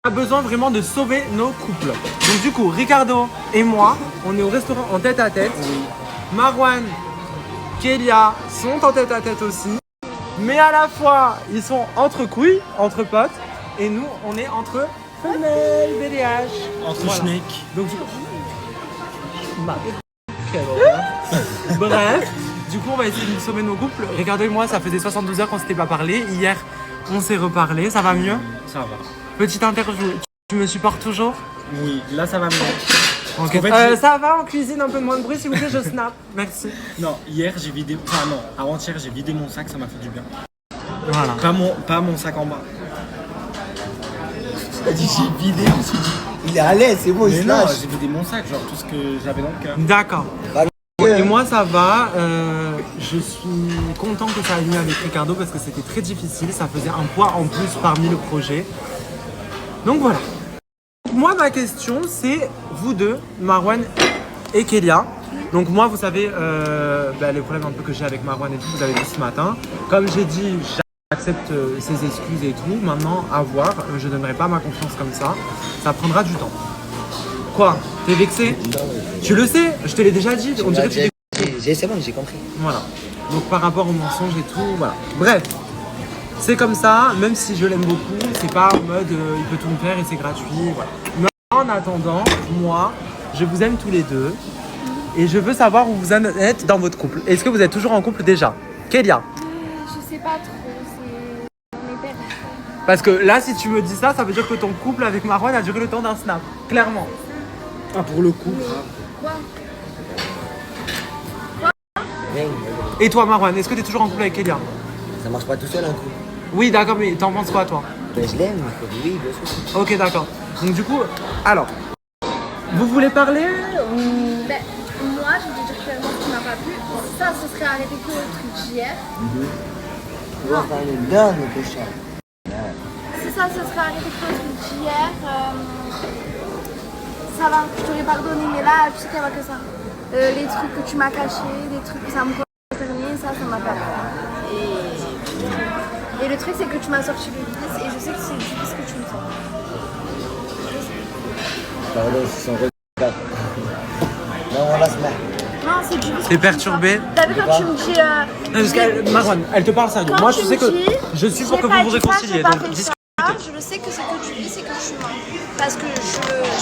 a besoin vraiment de sauver nos couples. Donc du coup, Ricardo et moi, on est au restaurant en tête à tête. Marwan, Kélia sont en tête à tête aussi. Mais à la fois, ils sont entre couilles, entre potes. Et nous, on est entre femelles, BDH. Entre voilà. schneck. Donc du coup... Quelle horreur. Bref, du coup, on va essayer de sauver nos couples. Ricardo et moi, ça faisait 72 heures qu'on s'était pas parlé. Hier, on s'est reparlé. Ça va mieux? Ça va. Petite interview. Tu me supportes toujours? Oui, là ça va mieux. Okay. En fait, ça va en cuisine, un peu moins de bruit s'il vous plaît, je snap. Merci. Non, hier j'ai vidé. Enfin non, avant-hier j'ai vidé mon sac, ça m'a fait du bien. Voilà. Pas mon sac en bas. Il a dit j'ai vidé, je me suis dit, il est à l'aise, c'est bon, il Mais se non, lâche. j'ai vidé mon sac, genre tout ce que j'avais dans le cœur. D'accord. Et moi ça va, je suis content que ça aille mieux avec Ricardo parce que c'était très difficile, ça faisait un poids en plus parmi le projet. Donc voilà. Moi ma question c'est vous deux, Marwan et Kélia. Donc moi vous savez les problèmes un peu que j'ai avec Marwan et tout, vous avez vu ce matin. Comme j'ai dit, j'accepte ses excuses et tout. Maintenant à voir, je ne donnerai pas ma confiance comme ça prendra du temps. Quoi? T'es vexé? Tu le sais, je te l'ai déjà dit, on dirait que tu C'est bon, j'ai compris. voilà. Donc par rapport aux mensonges et tout, voilà. Bref, c'est comme ça, même si je l'aime beaucoup, c'est pas en mode il peut tout me faire et c'est gratuit, voilà. Mais en attendant, moi, je vous aime tous les deux et je veux savoir où vous en êtes dans votre couple. Est-ce que vous êtes toujours en couple déjà? Kélia? Je sais pas trop, on est perdu. Parce que là, si tu me dis ça, ça veut dire que ton couple avec Marwan a duré le temps d'un snap, clairement. Ah pour le coup. Quoi? Et toi Marwan, est-ce que tu es toujours en couple avec Kélia? Ça marche pas tout seul un coup. Oui d'accord, mais t'en penses quoi toi? Ben, je l'aime, oui, bien sûr. Ok d'accord. Donc du coup, alors, vous voulez parler ou... Ben, moi, je vais te dire clairement ce qui m'a pas plu. Ça, ce serait arrêté que le truc d'hier. On va faire une dingue, mon cochon. Si ça, ce serait arrêté que le truc d'hier. Ça va, je t'aurais pardonné, mais là, tu sais qu'il n'y a pas que ça. Les trucs que tu m'as cachés, les trucs que ça me concernait, ça m'a pas plu. Et le truc, c'est que tu m'as sorti le vice et je sais que c'est du vice que tu me sors. Pardon, c'est son regard. Non, on laisse là. Non, c'est du vice. T'es perturbé? T'as vu quand tu me dis. Non, parce que, Marwan, elle te parle sérieux. Quand Moi tu je sais me que dis, je suis pour j'ai que pas vous vous dit ça, réconciliez. j'ai pas Donc fait discutez. ça. Je le sais que c'est que tu vis, c'est que tu mens. Parce que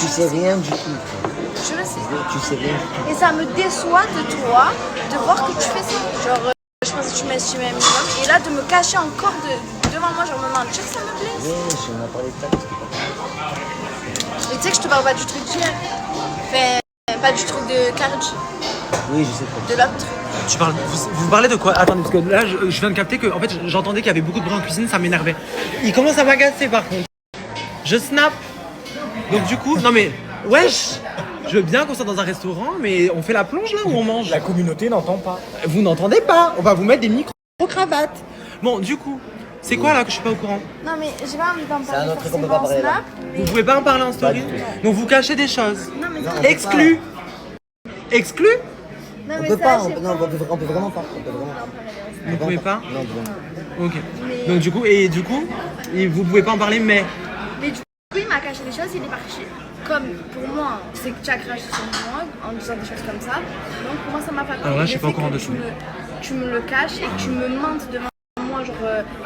Tu sais rien du tout. je le sais. Tu sais rien du tout. Et ça me déçoit de toi de voir que tu fais ça. Genre, je pense que tu m'estimais un minimum. Et là, de me cacher encore devant moi, genre me mentir, ça me blesse. Oui, je m'en parlais de ça parce que pas. Et tu sais que je te parle pas du truc d'hier. Enfin, pas du truc de Karj, Oui, je sais pas. de l'autre truc. Tu parles, vous parlez de quoi? Attendez, parce que là je viens de capter que en fait j'entendais qu'il y avait beaucoup de bruit en cuisine, ça m'énervait. Il commence à m'agacer par contre. Je snap. Donc du coup, non mais, wesh, je veux bien qu'on soit dans un restaurant, mais on fait la plonge là ou on mange? La communauté n'entend pas. Vous n'entendez pas, on va vous mettre des micro-cravates. Bon, du coup, c'est quoi là que je suis pas au courant? Non, mais j'ai pas envie d'en C'est parler un autre truc qu'on forcément peut pas en parler, là. snap. Vous pouvez pas en parler en story? du tout. Donc vous cachez des choses. Non, mais Non, ça, on peut Exclu. Exclu? non, On mais peut ça, pas, j'ai non, on peut vraiment pas. On peut vraiment pas. Vous pouvez pas? Non, vraiment. Ok. Donc du coup, vous pouvez pas en parler, mais... Mais du coup, il m'a caché des choses, il est parti. Comme pour moi, c'est que tu as craché sur moi en disant des choses comme ça. Donc pour moi, ça m'a pas plu. Alors là, je suis Le pas au fait courant que de tout. Tu me le caches et que tu me mentes devant moi, genre.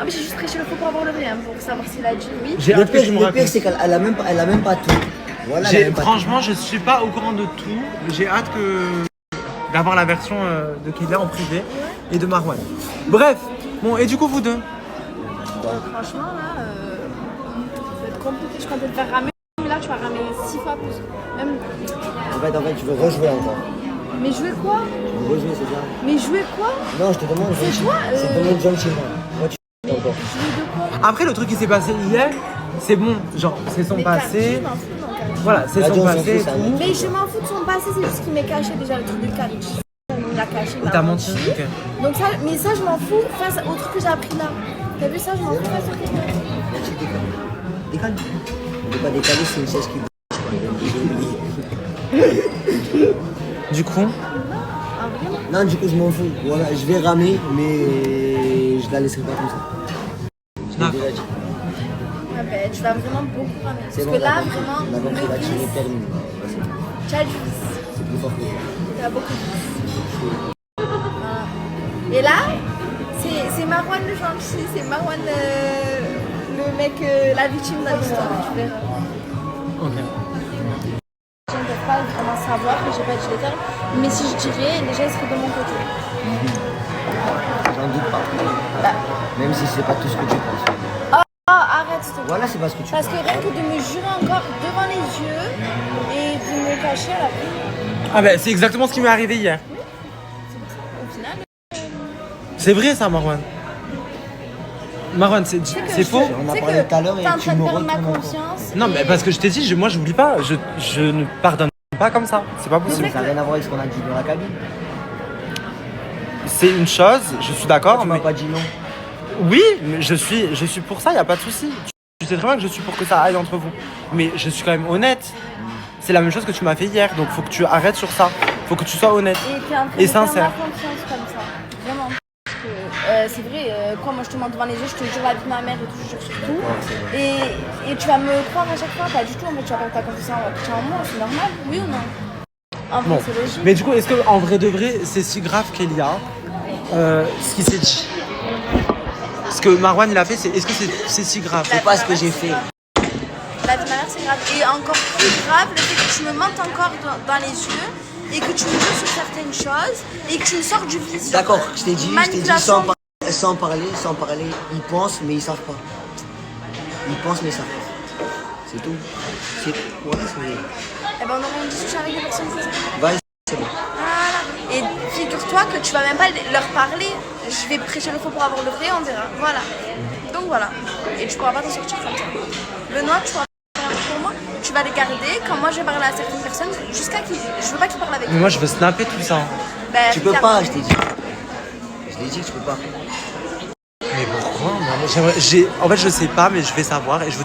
Ah, mais j'ai juste prêché le faux pour avoir le vrai, hein, pour savoir s'il a dit oui. J'ai Le hâte que tu me pire, racontes. c'est qu'elle a même pas tout. Voilà, elle a même pas Franchement, je suis pas au courant de tout. J'ai hâte d'avoir la version de Kélia en privé et de Marwan. Bref, bon, et du coup, vous deux? Franchement, là, ça va être compliqué. Je comptais te faire ramer, mais là, tu vas ramer 6 fois plus. Même... tout. En fait, tu veux rejouer encore. Mais jouer quoi? Tu veux rejouer, c'est ça? Mais jouer quoi? Non, je te demande C'est gentiment. toi, C'est te demande gentiment. Moi, tu fais encore. Jouer de quoi? Après, le truc qui s'est passé hier, c'est bon. Genre, c'est son Mais passé. je m'en fous, non, Karine. Voilà, c'est Radio, son on s'en passé fout, et ça, tout. Mais je m'en fous de son passé, c'est juste qu'il m'est caché déjà le truc de Karine. Il l'a caché, il Il t'a menti? Ok. Donc ça, mais ça, je m'en fous face au truc que j'ai appris là. T'as vu ça, je m'en fous face au truc. Là, tu décales. Décale. On ne peut pas décaler, c'est une chaise qui. Du coup, Non, du coup, je m'en fous. Voilà, je vais ramer, mais je la laisserai pas comme ça. Je l'ai D'accord. déjà dit. Ah ben tu vas vraiment beaucoup ramer. Parce C'est bon, que là, on a compris. vraiment, On a compris, le la tirée vice, termine. Vas-y. tu as du vice. C'est plus fort que toi. Tu as beaucoup de vice. Voilà. Et là, c'est Marwan le gentil, c'est Marwan le mec, la victime de l'histoire. Tu verras. Ok. Je ne peux pas vraiment savoir que j'ai pas dit les termes, mais si je dirais, déjà, il serait de mon côté. J'en doute pas. Bah. Même si c'est pas tout ce que tu penses. Oh, arrête, s'il te plaît. Voilà, c'est pas ce que tu Parce penses. que rien que de me jurer encore devant les yeux et de me cacher à la fin, Ah ben c'est exactement ce qui m'est arrivé hier. au final, C'est vrai ça, Marwan. Marwan, c'est faux. On a parlé tout à l'heure et t'es en tu train de me perdre ma retournes confiance. Non mais parce que je t'ai dit, moi j'oublie pas, je ne pardonne pas comme ça. C'est pas possible. Ça n'a rien à voir avec ce qu'on a dit dans la cabine. C'est une chose, je suis d'accord, Tu mais m'as pas dit non. oui, mais je suis pour ça, y a pas de souci. Tu sais très bien que je suis pour que ça aille entre vous. Mais je suis quand même honnête. C'est la même chose que tu m'as fait hier, donc faut que tu arrêtes sur ça. Faut que tu sois honnête. Et t'es en train Et de perdre sincère. ma confiance comme ça. Vraiment. Parce que, c'est vrai, quoi, moi je te montre devant les yeux, je te jure la vie de ma mère et tout, je te jure sur tout. Et tu vas me croire à chaque fois, pas du tout. En fait, tu vas perdre ta confiance en moi, c'est normal, oui ou non? En vrai, Bon. c'est logique. Mais du coup, est-ce que en vrai de vrai, c'est si grave qu'Elia, ce qui s'est dit? Ce que Marwan il a fait, est-ce que c'est si grave? C'est pas ce que j'ai fait. La vie de ma mère, c'est grave. Et encore plus grave, le fait que tu me mentes encore dans les yeux et que tu me jures sur certaines choses et que tu me sors du vice. D'accord, je t'ai dit Manipulation. sans parler, ils pensent mais ils savent pas. Ils pensent mais ils savent pas. C'est tout. Voilà, c'est. Eh ben, on aura une discussion avec les personnes comme ça. Vas-y, c'est bon. Voilà. Et figure-toi que tu vas même pas leur parler. Je vais prêcher le faux pour avoir le vrai, on verra. Voilà. Donc voilà. Et tu pourras pas t'en sortir comme ça. Benoît, tu pourras faire un truc pour moi. Tu vas les garder quand moi je vais parler à certaines personnes jusqu'à qui. Je veux pas qu'ils parlent avec Mais moi je veux snapper tout ça. Ben, Tu peux regarde. pas, je t'ai dit. Je l'ai dit que tu peux pas. Mais pourquoi? En fait je sais pas, mais je vais savoir et je vous